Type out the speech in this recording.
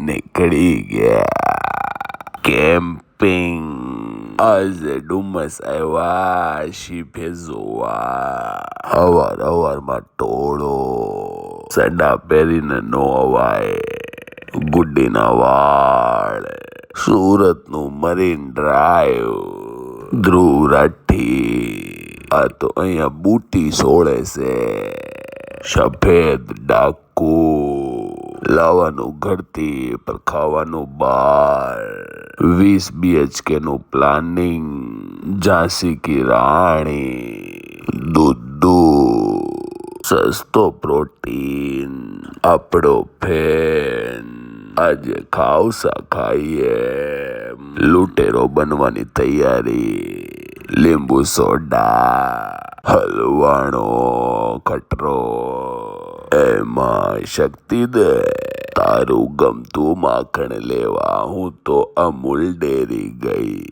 નીકળી ગયા કેમ્પિંગ. આજે ડુમસ આવ્યા શીપે જોવા. હવારમાં ટોળો સડા પહેરીને નો અવાય. ગુડ્ડીના વાળ, સુરતનું મરીન ડ્રાઈવ, ધ્રુવ રાઠી. આ તો અહીંયા બૂટી સોળે છે. સફેદ ડાકુ, લાવવાનું ઘરથી પર ખાવાનું બાર. 20 BHK નું પ્લાનિંગ. ઝાંસી કી રાણી, દૂધ, સસ્તો પ્રોટીન, આપણો ફેન. આજે ખાવસા ખાઈએ. લૂટેરો બનવાની તૈયારી. લીંબુ સોડા, હલવાણો ખટરો, એમાં શક્તિ દે. તારું ગમતું માખણ લેવા હું તો અમૂલ ડેરી ગઈ.